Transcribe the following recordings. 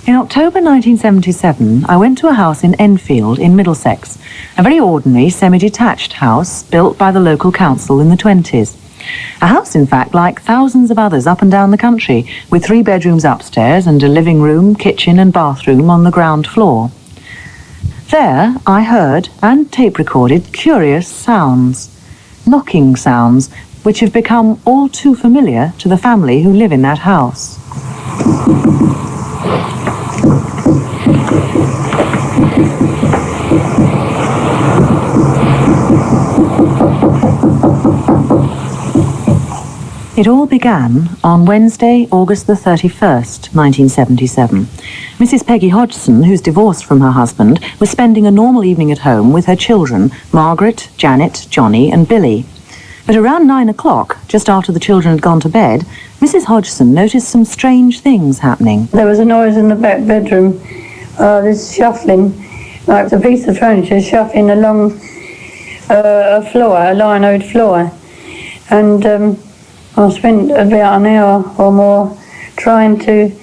In October 1977, I went to a house in Enfield in Middlesex, a very ordinary semi-detached house built by the local council in the 20s. A house, in fact, like thousands of others up and down the country, with 3 bedrooms upstairs and a living room, kitchen and bathroom on the ground floor. There, I heard and tape-recorded curious sounds, knocking sounds, which have become all too familiar to the family who live in that house. It all began on Wednesday, August the 31st, 1977. Mrs. Peggy Hodgson, who's divorced from her husband, was spending a normal evening at home with her children, Margaret, Janet, Johnny and Billy. But around 9 o'clock, just after the children had gone to bed, Mrs. Hodgson noticed some strange things happening. There was a noise in the back bedroom, this shuffling, like a piece of furniture shuffling along a floor, a linoed floor. And I spent about an hour or more trying to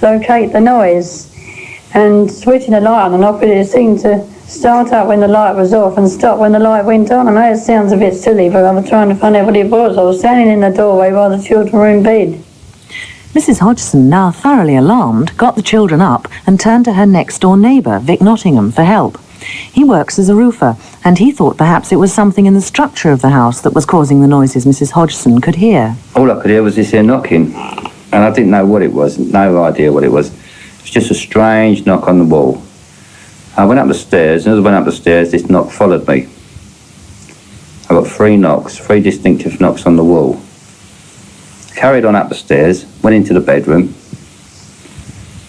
locate the noise and switching the light on and off, but it seemed to start up when the light was off and stop when the light went on. I know it sounds a bit silly, but I was trying to find out what it was. I was standing in the doorway while the children were in bed. Mrs. Hodgson, now thoroughly alarmed, got the children up and turned to her next-door neighbour, Vic Nottingham, for help. He works as a roofer, and he thought perhaps it was something in the structure of the house that was causing the noises Mrs. Hodgson could hear. All I could hear was this here knocking, and I didn't know what it was, no idea what it was. It was just a strange knock on the wall. I went up the stairs, and as I went up the stairs, this knock followed me. I got 3 knocks, 3 distinctive knocks on the wall. Carried on up the stairs, went into the bedroom,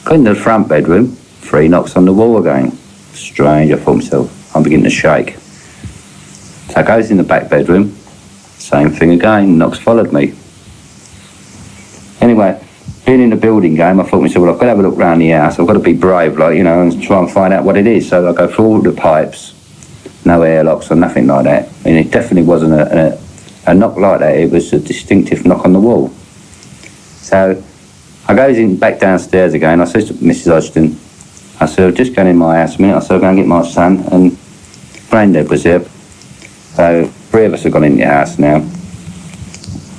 got into the front bedroom, 3 knocks on the wall again. Strange, I thought myself, I'm beginning to shake. So I goes in the back bedroom, same thing again, knocks followed me. Anyway, being in the building game, I thought to myself, well, I've got to have a look around the house, I've got to be brave, like, you know, and try and find out what it is. So I go through all the pipes, no airlocks or nothing like that. And it definitely wasn't a knock like that, it was a distinctive knock on the wall. So I goes in back downstairs again, I says to Mrs. Hodgson, I said, I've just gone in my house a minute, I said, I'll go and get my son, and Granddad was there. So 3 of us have gone in the house now.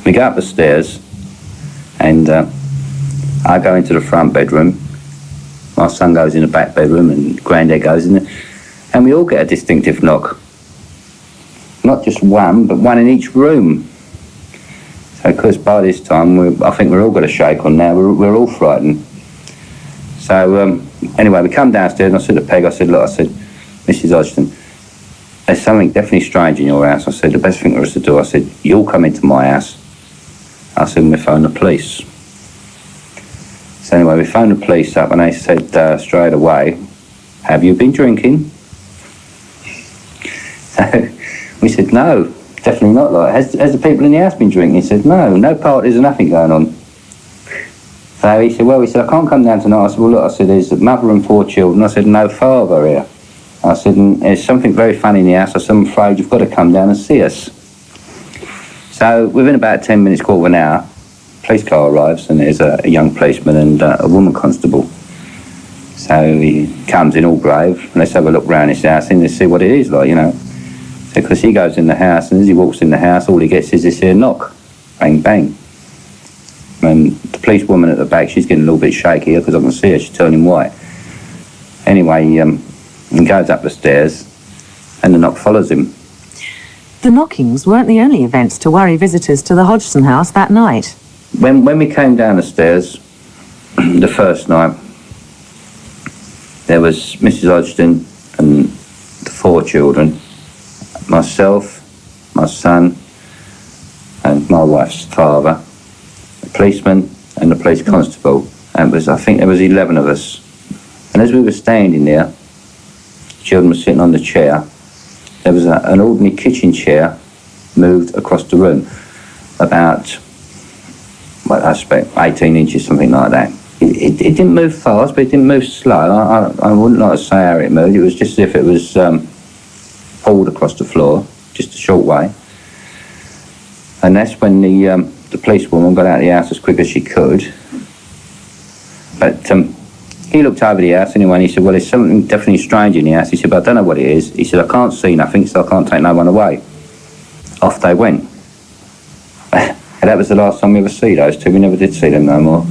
We go up the stairs, and I go into the front bedroom, my son goes in the back bedroom, and Granddad goes in there, and we all get a distinctive knock. Not just one, but one in each room. So, of course, by this time, I think we're all got a shake on now, we're all frightened. So, anyway, we come downstairs and I said to Peg, I said, look, I said, Mrs. Hodgson, there's something definitely strange in your house. I said, the best thing for us to do, I said, you'll come into my house. I said, we'll phone the police. So anyway, we phoned the police up and they said straight away, have you been drinking? So we said, no, definitely not. Like, has the people in the house been drinking? He said, no parties or nothing going on. So he said, I can't come down tonight. I said, well, look, I said, there's a mother and 4 children. I said, no father here. I said, and there's something very funny in the house. I said, I'm afraid you've got to come down and see us. So within about 10 minutes, quarter of an hour, police car arrives and there's a young policeman and a woman constable. So he comes in all brave and let's have a look around his house and let's see what it is like, you know. Because he goes in the house and as he walks in the house, all he gets is this here knock. Bang, bang. And the police woman at the back, she's getting a little bit shaky because I can see her, she's turning white. Anyway, he goes up the stairs and the knock follows him. The knockings weren't the only events to worry visitors to the Hodgson house that night. When we came down the stairs, the first night, there was Mrs. Hodgson and the 4 children, myself, my son, and my wife's father, the policeman and the police constable. And I think there was 11 of us. And as we were standing there, the children were sitting on the chair. There was an ordinary kitchen chair moved across the room, about, well, I expect 18 inches, something like that. It didn't move fast, but it didn't move slow. I wouldn't like to say how it moved. It was just as if it was pulled across the floor, just a short way. And that's when the policewoman got out of the house as quick as she could. But He looked over the house anyway, and he said, well, there's something definitely strange in the house. He said, but I don't know what it is. He said, I can't see nothing, so I can't take no one away. Off they went. And that was the last time we ever see those two. We never did see them no more.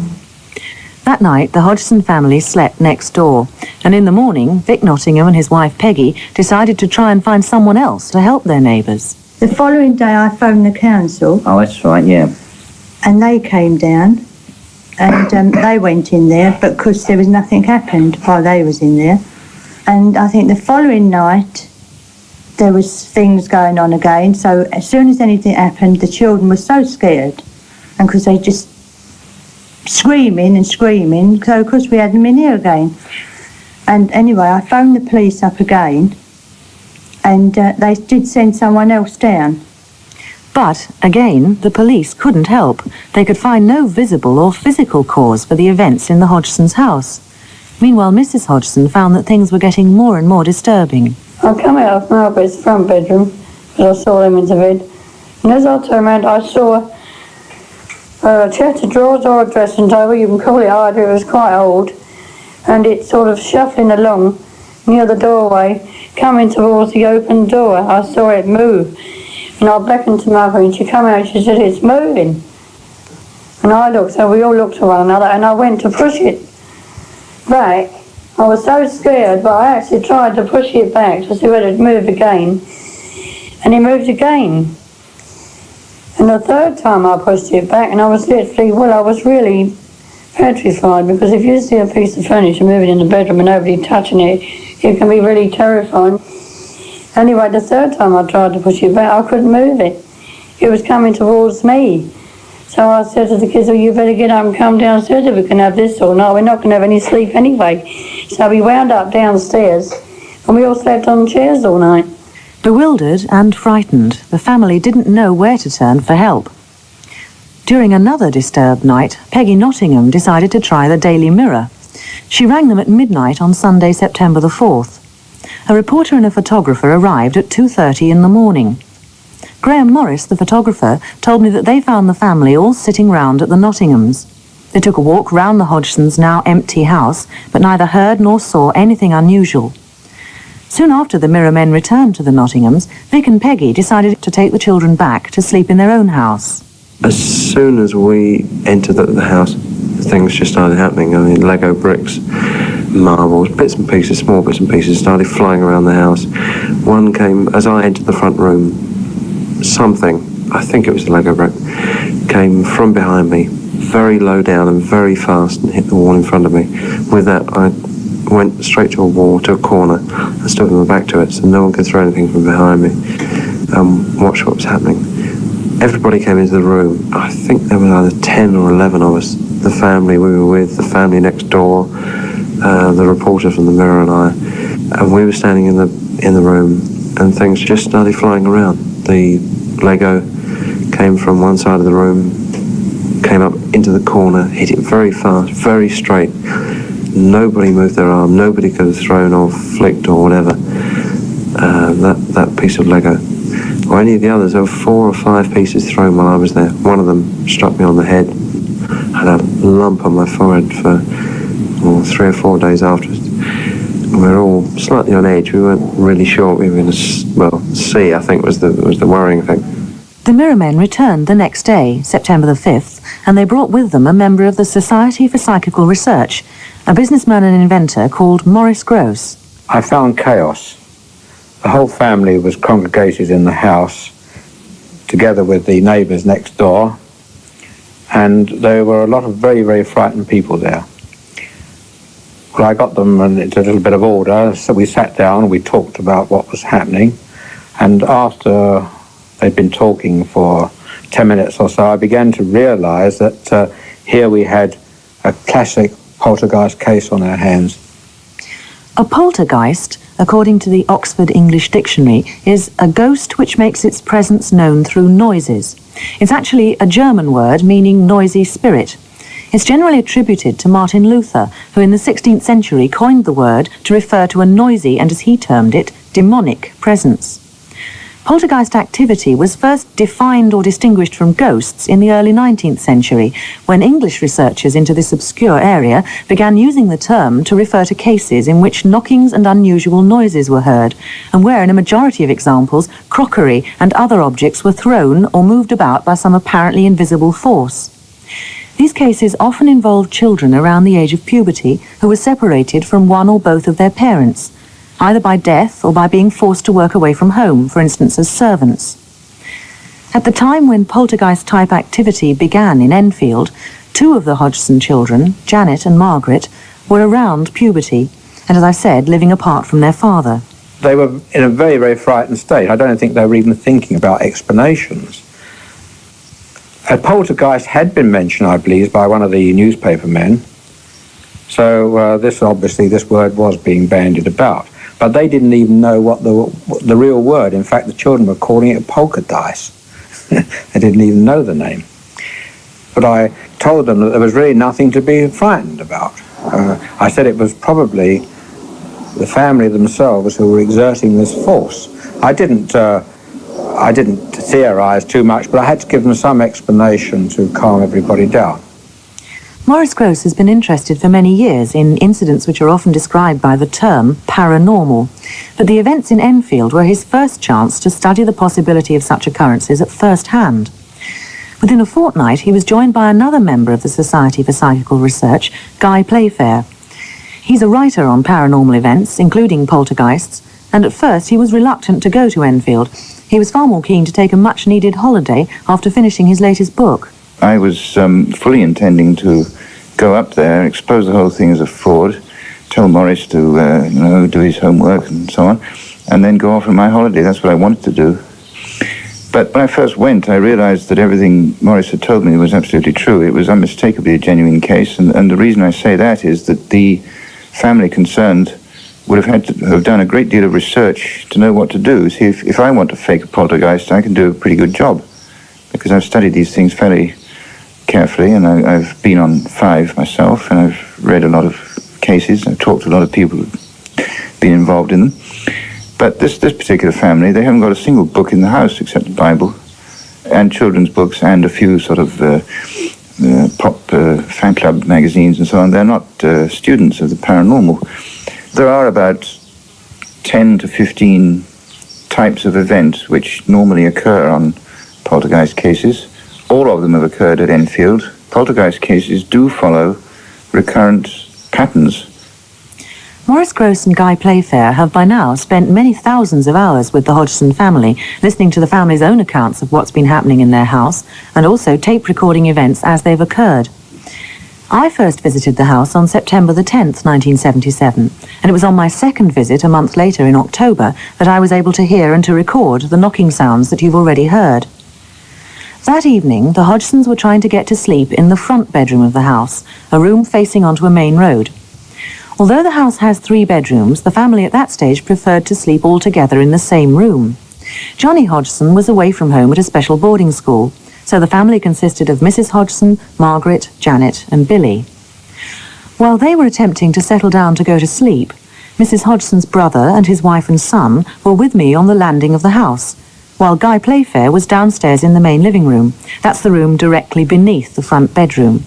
That night, the Hodgson family slept next door, and in the morning, Vic Nottingham and his wife Peggy decided to try and find someone else to help their neighbours. The following day I phoned the council. Oh, that's right, yeah. And they came down and they went in there, but because there was nothing happened while they was in there. And I think the following night there was things going on again, so as soon as anything happened the children were so scared, and because they just screaming and screaming, so of course we had them in here again. And anyway, I phoned the police up again, and they did send someone else down. But, again, the police couldn't help. They could find no visible or physical cause for the events in the Hodgsons' house. Meanwhile, Mrs. Hodgson found that things were getting more and more disturbing. I come out of Margaret's front bedroom, because I saw them into bed, and as I turned around I saw a chest of drawers or a dressing table, you can call it either, it was quite old, and it sort of shuffling along near the doorway, coming towards the open door. I saw it move, and I beckoned to Mother, and she came out and she said, it's moving. And I looked, so we all looked at one another, and I went to push it back. I was so scared, but I actually tried to push it back to see whether it moved again, and it moved again. And the third time I pushed it back, and I was literally, well, I was really petrified, because if you see a piece of furniture moving in the bedroom and nobody touching it, it can be really terrifying. Anyway, the third time I tried to push it back, I couldn't move it. It was coming towards me. So I said to the kids, well, you better get up and come downstairs if we can have this all night. We're not going to have any sleep anyway. So we wound up downstairs, and we all slept on chairs all night. Bewildered and frightened, the family didn't know where to turn for help. During another disturbed night, Peggy Nottingham decided to try the Daily Mirror. She rang them at midnight on Sunday, September the 4th. A reporter and a photographer arrived at 2:30 in the morning. Graham Morris, the photographer, told me that they found the family all sitting round at the Nottinghams. They took a walk round the Hodgsons' now empty house, but neither heard nor saw anything unusual. Soon after the Mirror men returned to the Nottinghams, Vic and Peggy decided to take the children back to sleep in their own house. As soon as we entered the house, things just started happening. I mean, Lego bricks, marbles, bits and pieces, small bits and pieces started flying around the house. One came, as I entered the front room, something, I think it was a Lego brick, came from behind me, very low down and very fast, and hit the wall in front of me. With that, I went straight to a wall, to a corner, and stood with my back to it so no one could throw anything from behind me. Watch what was happening. Everybody came into the room. I think there was either 10 or 11 of us. The family we were with, the family next door, the reporter from the Mirror and I. And we were standing in the room, and things just started flying around. The Lego came from one side of the room, came up into the corner, hit it very fast, very straight. Nobody moved their arm, nobody could have thrown or flicked or whatever that piece of Lego. Or any of the others. There were 4 or 5 pieces thrown while I was there. One of them struck me on the head. I had a lump on my forehead for 3 or 4 days afterwards. We were all slightly on edge. We weren't really sure what we were going to, see, I think, was the worrying thing. The Mirror men returned the next day, September the 5th, and they brought with them a member of the Society for Psychical Research, a businessman and inventor called Maurice Gross. I found chaos. The whole family was congregated in the house, together with the neighbours next door, and there were a lot of very, very frightened people there. Well, I got them into a little bit of order, so we sat down and we talked about what was happening, and after they'd been talking for 10 minutes or so, I began to realise that here we had a classic poltergeist case on our hands. A poltergeist, according to the Oxford English Dictionary, is a ghost which makes its presence known through noises. It's actually a German word meaning noisy spirit. It's generally attributed to Martin Luther, who in the 16th century coined the word to refer to a noisy and, as he termed it, demonic presence. Poltergeist activity was first defined or distinguished from ghosts in the early 19th century, when English researchers into this obscure area began using the term to refer to cases in which knockings and unusual noises were heard, and where, in a majority of examples, crockery and other objects were thrown or moved about by some apparently invisible force. These cases often involved children around the age of puberty who were separated from one or both of their parents, either by death or by being forced to work away from home, for instance as servants. At the time when poltergeist-type activity began in Enfield, 2 of the Hodgson children, Janet and Margaret, were around puberty, and as I said, living apart from their father. They were in a very, very frightened state. I don't think they were even thinking about explanations. A poltergeist had been mentioned, I believe, by one of the newspaper men, so this word was being bandied about. But they didn't even know what the real word. In fact, the children were calling it poltergeist. They didn't even know the name. But I told them that there was really nothing to be frightened about. I said it was probably the family themselves who were exerting this force. I didn't theorize too much, but I had to give them some explanation to calm everybody down. Maurice Grosse has been interested for many years in incidents which are often described by the term paranormal, but the events in Enfield were his first chance to study the possibility of such occurrences at first hand. Within a fortnight, he was joined by another member of the Society for Psychical Research, Guy Playfair. He's a writer on paranormal events, including poltergeists, and at first he was reluctant to go to Enfield. He was far more keen to take a much-needed holiday after finishing his latest book. I was fully intending to go up there, expose the whole thing as a fraud, tell Maurice to do his homework and so on, and then go off on my holiday. That's what I wanted to do. But when I first went, I realized that everything Maurice had told me was absolutely true. It was unmistakably a genuine case, and the reason I say that is that the family concerned would have had to have done a great deal of research to know what to do. See, if I want to fake a poltergeist, I can do a pretty good job, because I've studied these things fairly carefully, and I've been on 5 myself, and I've read a lot of cases. I've talked to a lot of people who've been involved in them. But this particular family, they haven't got a single book in the house except the Bible, and children's books, and a few sort of pop fan club magazines and so on. They're not students of the paranormal. There are about 10 to 15 types of events which normally occur on poltergeist cases. All of them have occurred at Enfield. Poltergeist cases do follow recurrent patterns. Maurice Grosse and Guy Playfair have by now spent many thousands of hours with the Hodgson family, listening to the family's own accounts of what's been happening in their house, and also tape recording events as they've occurred. I first visited the house on September the 10th, 1977, and it was on my second visit a month later in October that I was able to hear and to record the knocking sounds that you've already heard. That evening, the Hodgsons were trying to get to sleep in the front bedroom of the house, a room facing onto a main road. Although the house has 3 bedrooms, the family at that stage preferred to sleep all together in the same room. Johnny Hodgson was away from home at a special boarding school, so the family consisted of Mrs. Hodgson, Margaret, Janet, and Billy. While they were attempting to settle down to go to sleep, Mrs. Hodgson's brother and his wife and son were with me on the landing of the house, while Guy Playfair was downstairs in the main living room. That's the room directly beneath the front bedroom.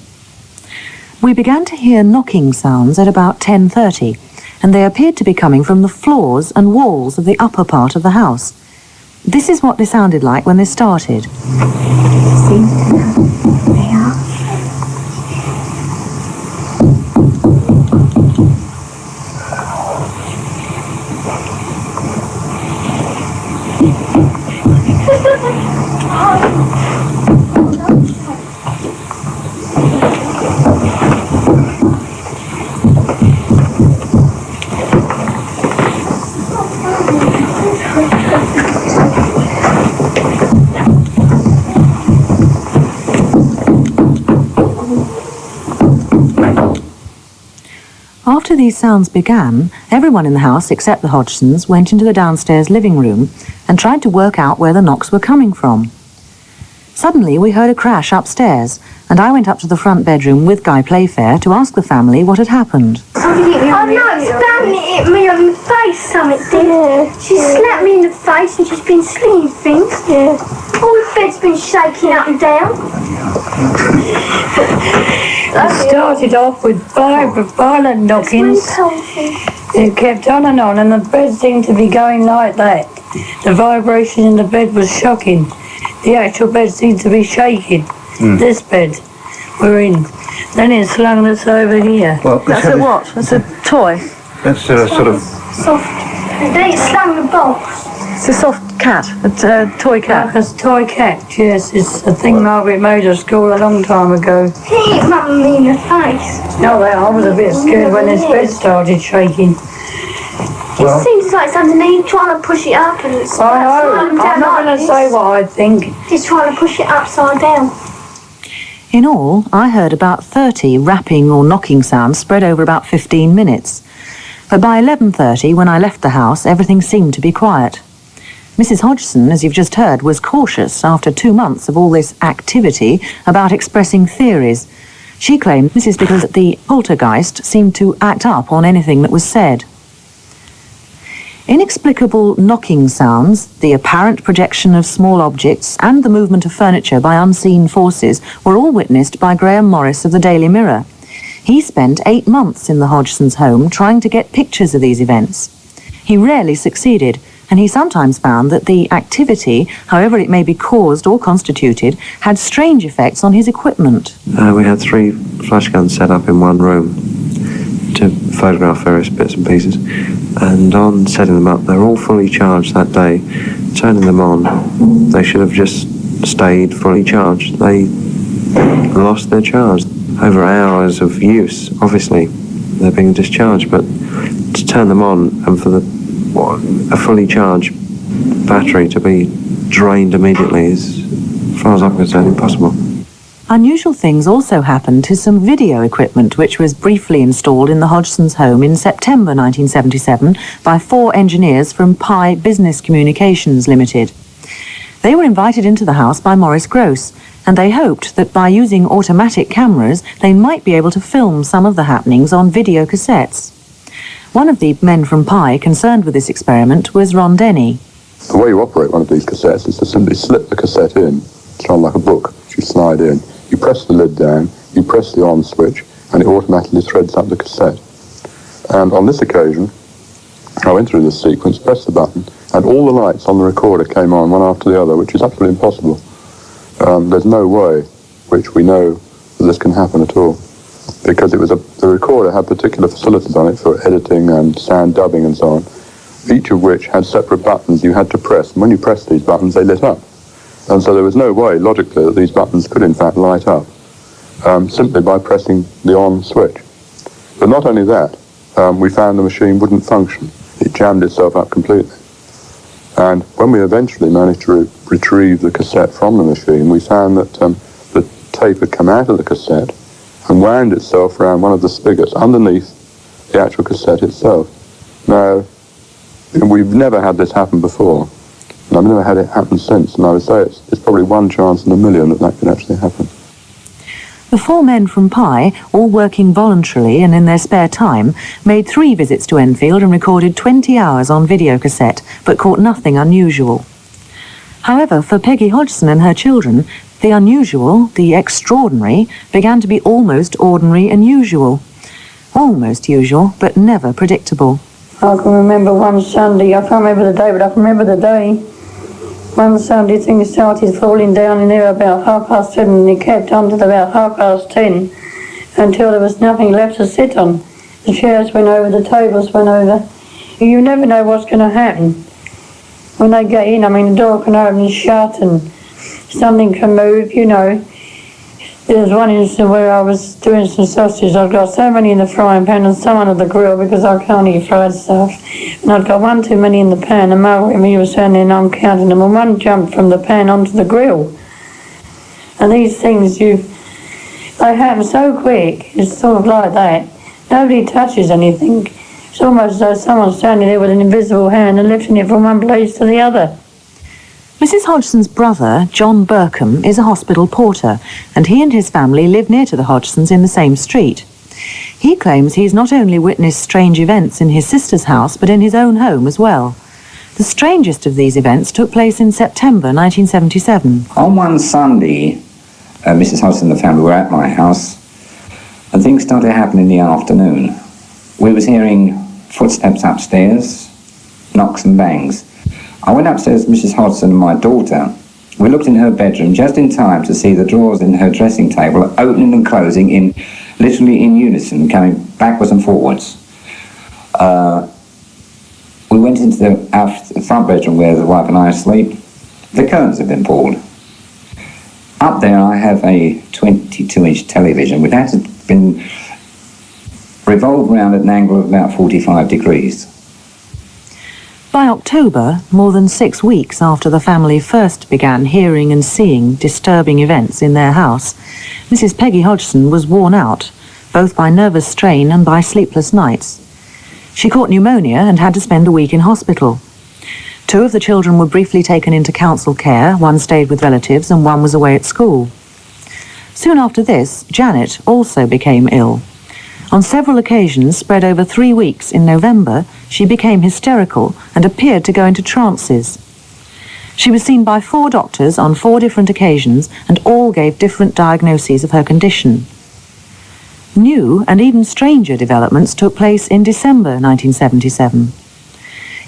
We began to hear knocking sounds at about 10:30, and they appeared to be coming from the floors and walls of the upper part of the house. This is what they sounded like when they started. After these sounds began, everyone in the house except the Hodgsons went into the downstairs living room and tried to work out where the knocks were coming from. Suddenly, we heard a crash upstairs, and I went up to the front bedroom with Guy Playfair to ask the family what had happened. Oh no, Stanley hit me on the face, something did. Yeah. She slapped me in the face and she's been slinging things. Yeah. All the bed's been shaking up and down. It started off with violent knockings. It kept on, and the bed seemed to be going like that. The vibration in the bed was shocking. The actual bed seemed to be shaking. This bed we're in. Then it slung us over here. Well, That's a what? That's a toy? That's a sort of... Soft. Then it slung the box. It's a soft cat, a toy cat. Like a toy cat, yes. It's a thing Margaret made at school a long time ago. He hit Mummy in the face. No, I was a bit scared when this bed started shaking. It seems like it's underneath, trying to push it up and it's I know. sliding down I'm not like going to this. say what I think. Just trying to push it upside down. In all, I heard about 30 rapping or knocking sounds spread over about 15 minutes. But by 11:30, when I left the house, everything seemed to be quiet. Mrs. Hodgson, as you've just heard, was cautious after 2 months of all this activity about expressing theories. She claimed this is because the poltergeist seemed to act up on anything that was said. Inexplicable knocking sounds, the apparent projection of small objects, and the movement of furniture by unseen forces were all witnessed by Graham Morris of the Daily Mirror. He spent 8 months in the Hodgsons' home trying to get pictures of these events. He rarely succeeded, and he sometimes found that the activity, however it may be caused or constituted, had strange effects on his equipment. We had 3 flash guns set up in one room to photograph various bits and pieces, and on setting them up, they were all fully charged that day. Turning them on, they should have just stayed fully charged. They lost their charge. Over hours of use, obviously, they're being discharged, but to turn them on and for a fully charged battery to be drained immediately is, as far as I'm concerned, impossible. Unusual things also happened to some video equipment which was briefly installed in the Hodgsons' home in September 1977 by 4 engineers from Pi Business Communications Limited. They were invited into the house by Maurice Gross, and they hoped that by using automatic cameras they might be able to film some of the happenings on video cassettes. One of the men from Pi concerned with this experiment was Ron Denny. The way you operate one of these cassettes is to simply slip the cassette in. It's kind of like a book. You slide in. You press the lid down, you press the on switch, and it automatically threads up the cassette. And on this occasion, I went through this sequence, pressed the button, and all the lights on the recorder came on one after the other, which is absolutely impossible. There's no way which we know that this can happen at all, because the recorder had particular facilities on it for editing and sound dubbing and so on, each of which had separate buttons you had to press, and when you pressed these buttons, they lit up. And so there was no way, logically, that these buttons could in fact light up, simply by pressing the on switch. But not only that, we found the machine wouldn't function. It jammed itself up completely. And when we eventually managed to retrieve the cassette from the machine, we found that the tape had come out of the cassette and wound itself around one of the spigots underneath the actual cassette itself. Now, we've never had this happen before. And I've never had it happen since, and I would say it's probably 1 chance in a million that could actually happen. The 4 men from Pi, all working voluntarily and in their spare time, made 3 visits to Enfield and recorded 20 hours on videocassette, but caught nothing unusual. However, for Peggy Hodgson and her children, the unusual, the extraordinary, began to be almost ordinary and usual. Almost usual, but never predictable. I can remember one Sunday, I can't remember the day, but I can remember the day. One Sunday things started falling down in there about 7:30, and it kept on to about 10:30 until there was nothing left to sit on. The chairs went over, the tables went over. You never know what's going to happen. When they get in, I mean, the door can open and shut and something can move, you know. There was one instance where I was doing some sausages. I'd got so many in the frying pan and some under the grill because I can't eat fried stuff. And I'd got one too many in the pan, and Margaret and me were standing there and I'm counting them, and one jumped from the pan onto the grill. And these things, they happen so quick. It's sort of like that. Nobody touches anything. It's almost as though someone's standing there with an invisible hand and lifting it from one place to the other. Mrs. Hodgson's brother, John Burkham, is a hospital porter, and he and his family live near to the Hodgsons in the same street. He claims he's not only witnessed strange events in his sister's house, but in his own home as well. The strangest of these events took place in September 1977. On one Sunday, Mrs. Hodgson and the family were at my house, and things started to happen in the afternoon. We was hearing footsteps upstairs, knocks and bangs. I went upstairs to Mrs. Hodgson and my daughter. We looked in her bedroom just in time to see the drawers in her dressing table opening and closing literally in unison, coming backwards and forwards. We went into the front bedroom where the wife and I are asleep. The curtains had been pulled. Up there I have a 22-inch television which had been revolved around at an angle of about 45 degrees. By October, more than 6 weeks after the family first began hearing and seeing disturbing events in their house, Mrs. Peggy Hodgson was worn out, both by nervous strain and by sleepless nights. She caught pneumonia and had to spend a week in hospital. 2 of the children were briefly taken into council care, 1 stayed with relatives and 1 was away at school. Soon after this, Janet also became ill. On several occasions, spread over 3 weeks in November, she became hysterical and appeared to go into trances. She was seen by 4 doctors on 4 different occasions, and all gave different diagnoses of her condition. New and even stranger developments took place in December 1977.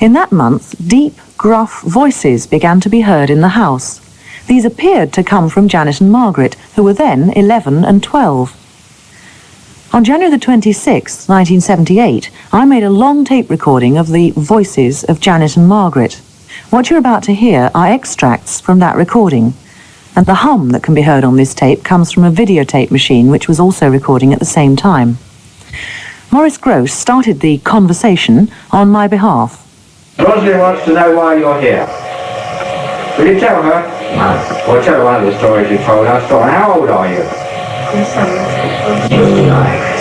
In that month, deep, gruff voices began to be heard in the house. These appeared to come from Janet and Margaret, who were then 11 and 12. On January the 26th, 1978, I made a long tape recording of the voices of Janet and Margaret. What you're about to hear are extracts from that recording, and the hum that can be heard on this tape comes from a videotape machine which was also recording at the same time. Maurice Gross started the conversation on my behalf. Rosalie wants to know why you're here. Will you tell her? No. Well, tell her one of the stories you told us. How old are you?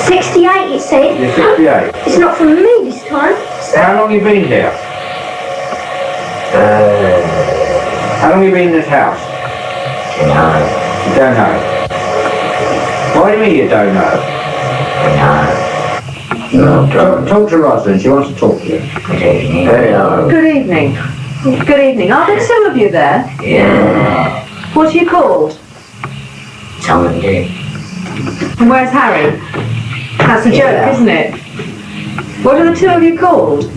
68, it said. You're 68. It's not from me this time. How long have you been here? How long have you been in this house? No. You don't know? What do you mean you don't know? No. Talk to Rosalind, she wants to talk to you. Good evening. Good evening. Are there 2 of you there? Yeah. What are you called? Somebody. And where's Harry? That's a joke, isn't it? What are the 2 of you called?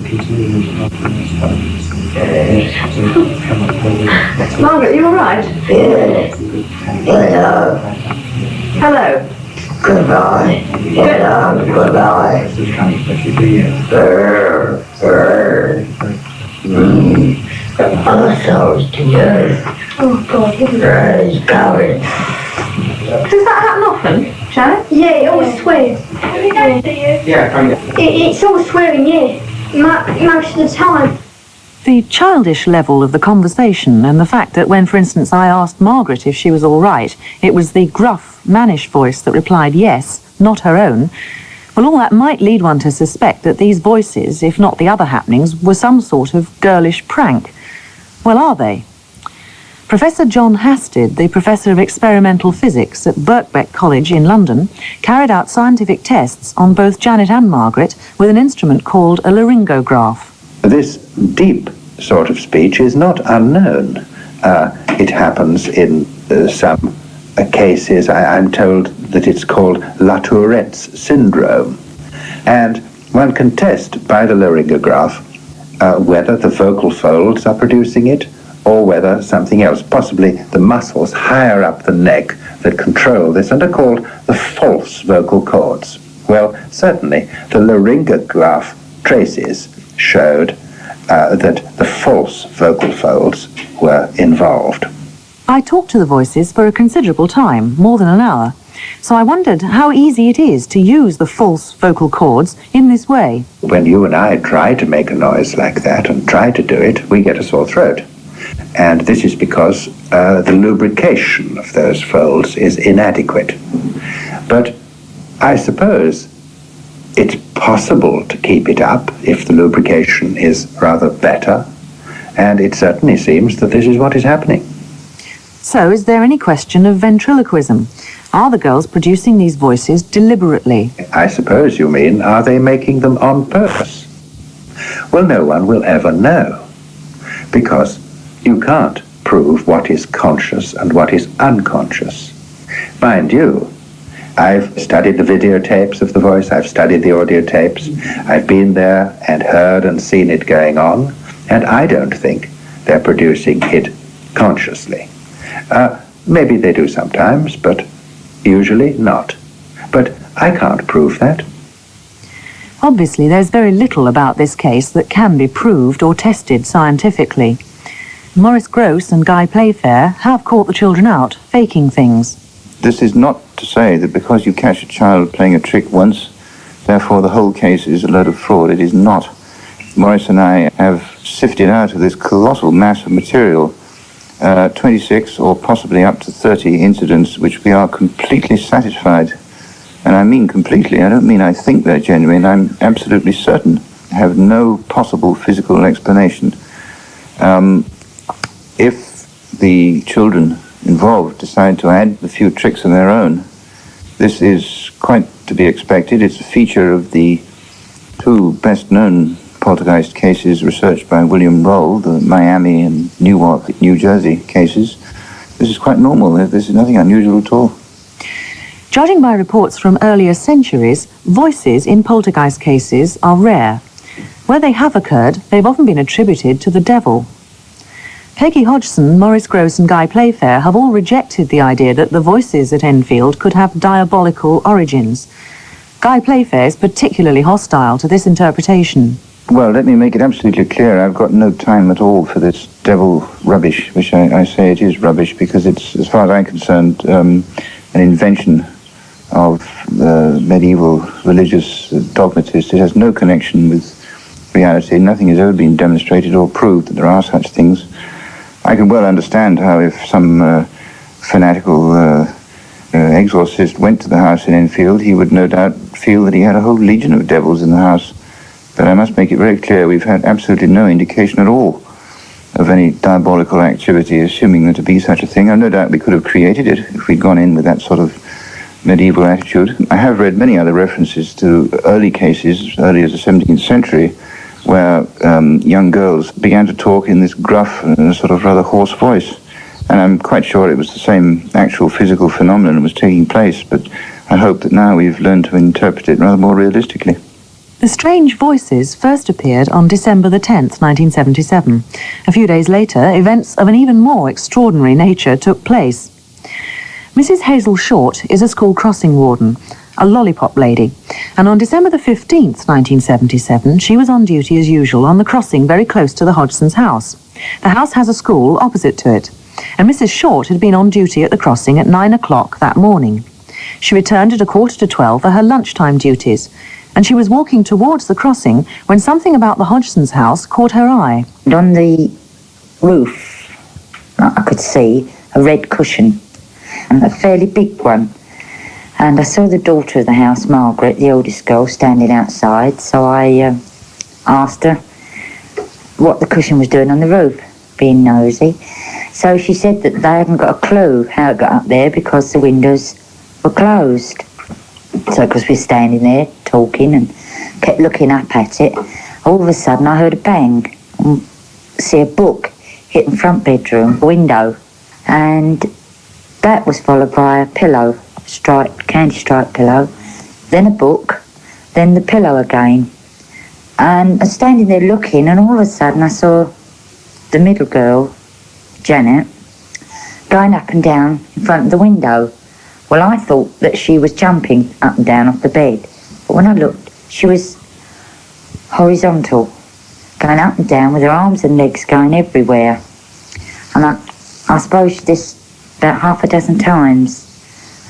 Margaret, you all right? Yeah. Hello. Hello. Goodbye. Hello. Goodbye. I'm sorry to you. Oh, God. He's going. Does that happen often, Janet? Yeah, it always swears. Yeah, come here. It's always swearing, yeah. Most of the time. The childish level of the conversation and the fact that when, for instance, I asked Margaret if she was all right, it was the gruff, mannish voice that replied yes, not her own, well, all that might lead one to suspect that these voices, if not the other happenings, were some sort of girlish prank. Well, are they? Professor John Hasted, the Professor of Experimental Physics at Birkbeck College in London, carried out scientific tests on both Janet and Margaret with an instrument called a laryngograph. This deep sort of speech is not unknown. It happens in some cases. I'm told that it's called La Tourette's syndrome. And one can test by the laryngograph whether the vocal folds are producing it or whether something else, possibly the muscles higher up the neck that control this and are called the false vocal cords. Well, certainly the laryngograph traces showed that the false vocal folds were involved. I talked to the voices for a considerable time, more than an hour, so I wondered how easy it is to use the false vocal cords in this way. When you and I try to make a noise like that and try to do it, we get a sore throat. And this is because the lubrication of those folds is inadequate. But I suppose it's possible to keep it up if the lubrication is rather better And it certainly seems that this is what is happening. So, is there any question of ventriloquism? Are the girls producing these voices deliberately? I suppose you mean, are they making them on purpose? Well, no one will ever know, because you can't prove what is conscious and what is unconscious. Mind you, I've studied the videotapes of the voice, I've studied the audio tapes, I've been there and heard and seen it going on, and I don't think they're producing it consciously. Maybe they do sometimes, but usually not. But I can't prove that. Obviously, there's very little about this case that can be proved or tested scientifically. Maurice Gross and Guy Playfair have caught the children out, faking things. This is not to say that because you catch a child playing a trick once, therefore the whole case is a load of fraud. It is not. Maurice and I have sifted out of this colossal mass of material 26 or possibly up to 30 incidents which we are completely satisfied. And I mean completely. I don't mean I think they're genuine. I'm absolutely certain. I have no possible physical explanation. If the children involved decide to add a few tricks of their own, this is quite to be expected. It's a feature of the two best-known poltergeist cases researched by William Roll, the Miami and Newark, New Jersey cases. This is quite normal. This is nothing unusual at all. Judging by reports from earlier centuries, voices in poltergeist cases are rare. Where they have occurred, they've often been attributed to the devil. Peggy Hodgson, Maurice Gross and Guy Playfair have all rejected the idea that the voices at Enfield could have diabolical origins. Guy Playfair is particularly hostile to this interpretation. Well, let me make it absolutely clear. I've got no time at all for this devil rubbish, which I say it is rubbish because it's, as far as I'm concerned, an invention of the medieval religious dogmatists. It has no connection with reality. Nothing has ever been demonstrated or proved that there are such things. I can well understand how if some fanatical exorcist went to the house in Enfield, he would no doubt feel that he had a whole legion of devils in the house. But I must make it very clear we've had absolutely no indication at all of any diabolical activity, assuming there to be such a thing. And no doubt we could have created it if we'd gone in with that sort of medieval attitude. I have read many other references to early cases, early as the 17th century, where young girls began to talk in this gruff and sort of rather hoarse voice. And I'm quite sure it was the same actual physical phenomenon that was taking place, but I hope that now we've learned to interpret it rather more realistically. The strange voices first appeared on December the 10th, 1977. A few days later, events of an even more extraordinary nature took place. Mrs. Hazel Short is a school crossing warden, a lollipop lady, and on December the 15th, 1977, she was on duty as usual on the crossing very close to the Hodgsons' house. The house has a school opposite to it, and Mrs. Short had been on duty at the crossing at 9 o'clock that morning. She returned at 11:45 for her lunchtime duties, and she was walking towards the crossing when something about the Hodgsons' house caught her eye. And on the roof, I could see a red cushion, and a fairly big one. And I saw the daughter of the house, Margaret, the oldest girl, standing outside, so I asked her what the cushion was doing on the roof, being nosy. So she said that they hadn't got a clue how it got up there because the windows were closed. So because we were standing there talking and kept looking up at it, all of a sudden I heard a bang and see a book hit the front bedroom window, and that was followed by a pillow, candy striped pillow, then a book, then the pillow again. And I was standing there looking, and all of a sudden I saw the middle girl, Janet, going up and down in front of the window. Well, I thought that she was jumping up and down off the bed, but when I looked, she was horizontal, going up and down with her arms and legs going everywhere. And I suppose she did this about half a dozen times,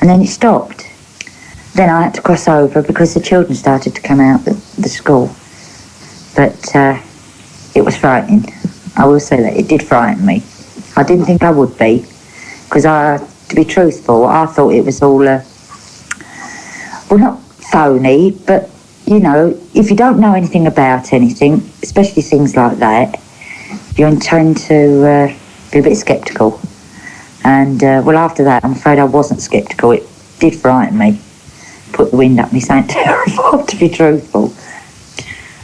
and then it stopped. Then I had to cross over because the children started to come out the school. But it was frightening. I will say that, it did frighten me. I didn't think I would be, because to be truthful, I thought it was all, well, not phony, but, you know, if you don't know anything about anything, especially things like that, you tend to be a bit sceptical. And, well, after that, I'm afraid I wasn't sceptical. It did frighten me. Put the wind up me, sound terrified, to be truthful.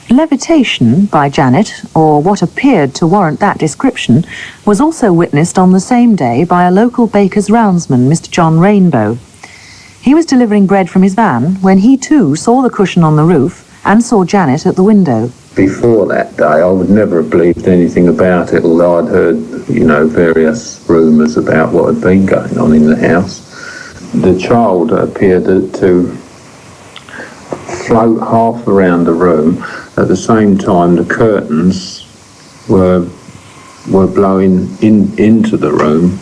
Levitation by Janet, or what appeared to warrant that description, was also witnessed on the same day by a local baker's roundsman, Mr. John Rainbow. He was delivering bread from his van when he too saw the cushion on the roof and saw Janet at the window. Before that day, I would never have believed anything about it, although I'd heard, various rumours about what had been going on in the house. The child appeared to float half around the room. At the same time, the curtains were blowing into the room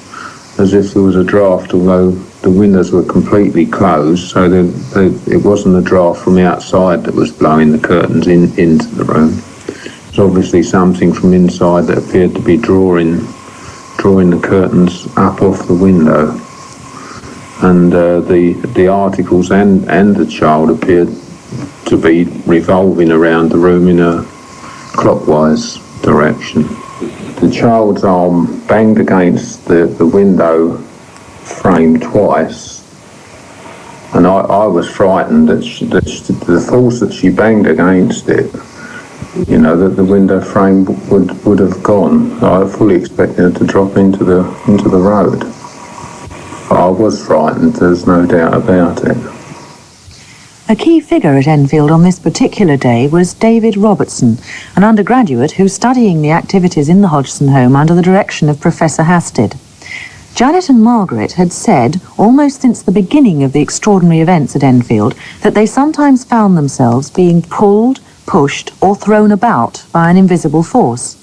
as if there was a draft, although the windows were completely closed, so it wasn't a draft from outside that was blowing the curtains into the room. It was obviously something from inside that appeared to be drawing the curtains up off the window. And the articles and the child appeared to be revolving around the room in a clockwise direction. The child's arm banged against the window frame twice, and I was frightened that the force that she banged against it, that the window frame would have gone. I fully expected her to drop into the road. I was frightened, there's no doubt about it. A key figure at Enfield on this particular day was David Robertson, an undergraduate who was studying the activities in the Hodgson home under the direction of Professor Hasted. Janet and Margaret had said, almost since the beginning of the extraordinary events at Enfield, that they sometimes found themselves being pulled, pushed, or thrown about by an invisible force.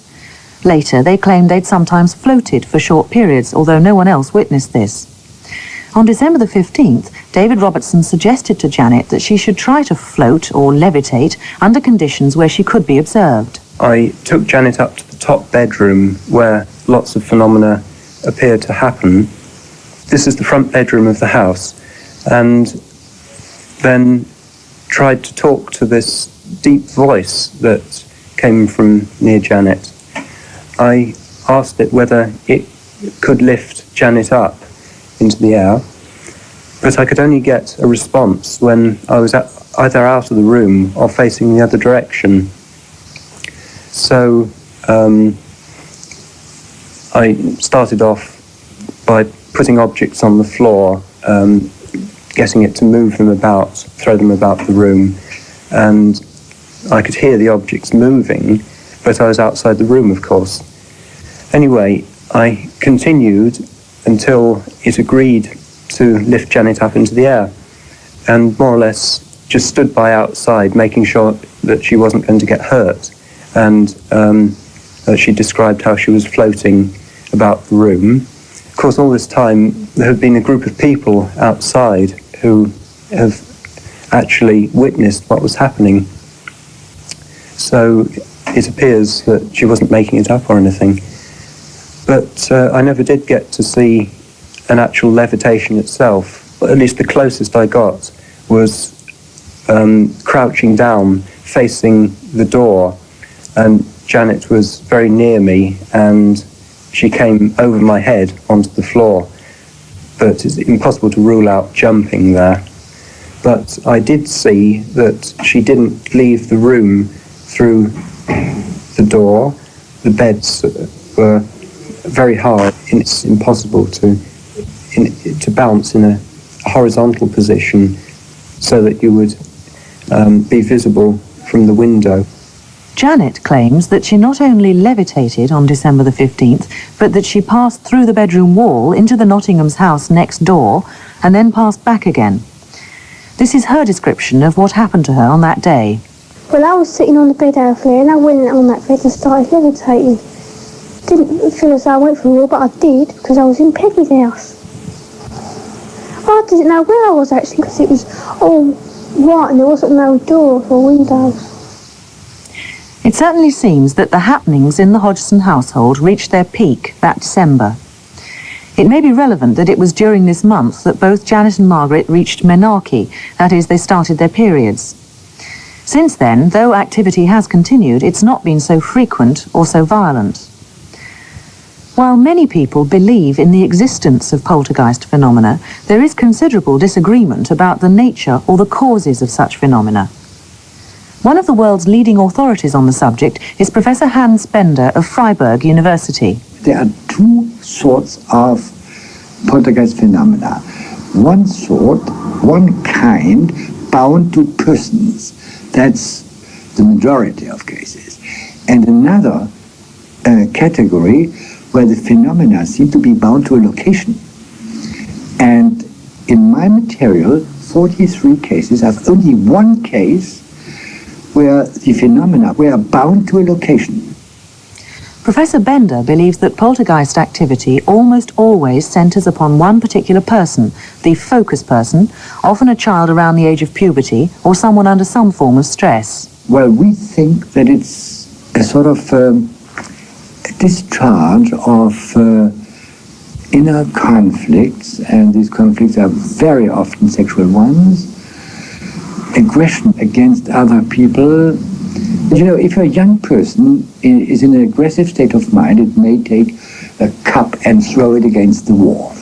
Later, they claimed they'd sometimes floated for short periods, although no one else witnessed this. On December the 15th, David Robertson suggested to Janet that she should try to float or levitate under conditions where she could be observed. I took Janet up to the top bedroom where lots of phenomena appeared to happen. This is the front bedroom of the house, and then tried to talk to this deep voice that came from near Janet. I asked it whether it could lift Janet up into the air, but I could only get a response when I was either out of the room or facing the other direction. So I started off by putting objects on the floor, getting it to move them about, throw them about the room, and I could hear the objects moving, but I was outside the room, of course. Anyway, I continued until it agreed to lift Janet up into the air, and more or less just stood by outside, making sure that she wasn't going to get hurt. And she described how she was floating about the room. Of course, all this time, there have been a group of people outside who have actually witnessed what was happening. So it appears that she wasn't making it up or anything. But I never did get to see an actual levitation itself. At least the closest I got was crouching down, facing the door, and Janet was very near me, and she came over my head onto the floor. But it's impossible to rule out jumping there. But I did see that she didn't leave the room through the door. The beds were very hard, and it's impossible to bounce in a horizontal position so that you would be visible from the window. Janet claims that she not only levitated on December the 15th, but that she passed through the bedroom wall into the Nottingham's house next door and then passed back again. This is her description of what happened to her on that day. Well, I was sitting on the bed over there, and I went on that bed and started levitating. Didn't feel as though I went for a walk, but I did, because I was in Peggy's house. I didn't know where I was actually, because it was all white and there wasn't no door or windows. It certainly seems that the happenings in the Hodgson household reached their peak that December. It may be relevant that it was during this month that both Janet and Margaret reached menarche, that is, they started their periods. Since then, though activity has continued, it's not been so frequent or so violent. While many people believe in the existence of poltergeist phenomena, there is considerable disagreement about the nature or the causes of such phenomena. One of the world's leading authorities on the subject is Professor Hans Bender of Freiburg University. There are two sorts of poltergeist phenomena. One sort, one kind, bound to persons. That's the majority of cases. And another category where the phenomena seem to be bound to a location. And in my material, 43 cases, I have only one case where the phenomena were bound to a location. Professor Bender believes that poltergeist activity almost always centers upon one particular person, the focus person, often a child around the age of puberty or someone under some form of stress. Well, we think that it's a sort of discharge of inner conflicts, and these conflicts are very often sexual ones, aggression against other people. You know, if a young person is in an aggressive state of mind, it may take a cup and throw it against the wall.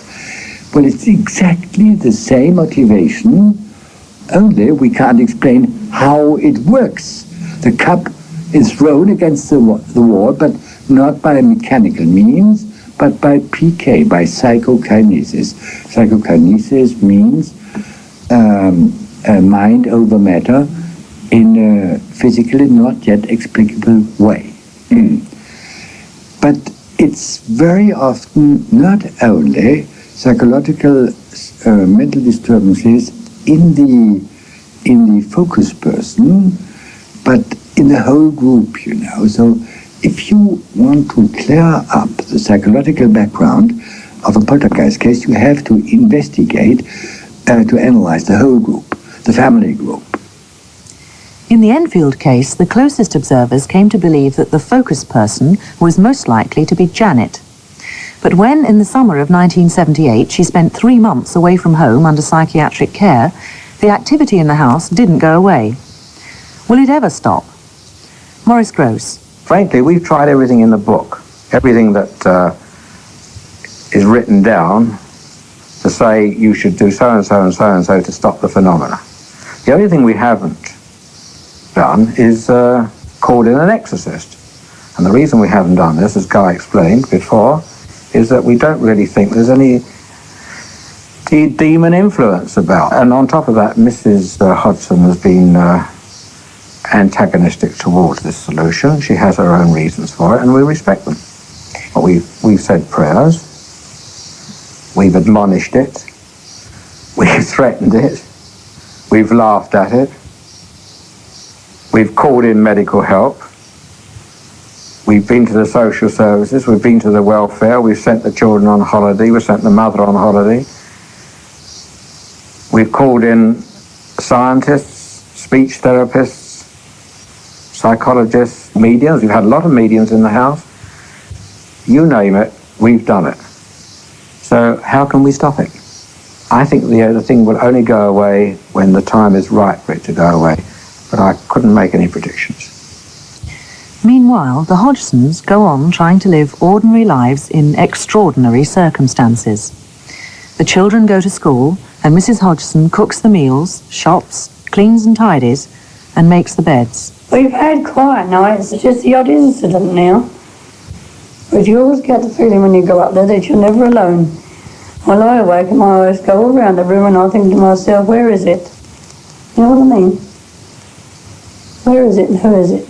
Well, it's exactly the same motivation, only we can't explain how it works. The cup is thrown against the wall, but not by mechanical means, but by PK, by psychokinesis. Psychokinesis means mind over matter in a physically not yet explicable way. But it's very often not only psychological mental disturbances in the focus person, but in the whole group, you know. So if you want to clear up the psychological background of a poltergeist case, you have to investigate, to analyze the whole group, the family group. In the Enfield case, the closest observers came to believe that the focus person was most likely to be Janet. But when, in the summer of 1978, she spent 3 months away from home under psychiatric care, the activity in the house didn't go away. Will it ever stop? Maurice Gross. Frankly, we've tried everything in the book, everything that is written down to say you should do so and so and so and so to stop the phenomena. The only thing we haven't done is called in an exorcist. And the reason we haven't done this, as Guy explained before, is that we don't really think there's any demon influence about. And on top of that, Mrs. Hodgson has been antagonistic towards this solution. She has her own reasons for it, and we respect them. But we've said prayers, we've admonished it, we've threatened it, we've laughed at it, we've called in medical help, we've been to the social services, we've been to the welfare, we've sent the children on holiday, we've sent the mother on holiday, we've called in scientists, speech therapists, psychologists, mediums. We've had a lot of mediums in the house. You name it, we've done it. So how can we stop it? I think the thing will only go away when the time is right for it to go away. But I couldn't make any predictions. Meanwhile, the Hodgsons go on trying to live ordinary lives in extraordinary circumstances. The children go to school, and Mrs. Hodgson cooks the meals, shops, cleans and tidies, and makes the beds. We've had quiet nights, it's just the odd incident now. But you always get the feeling when you go up there that you're never alone. I lie awake and my eyes go all around the room and I think to myself, where is it? You know what I mean? Where is it and who is it?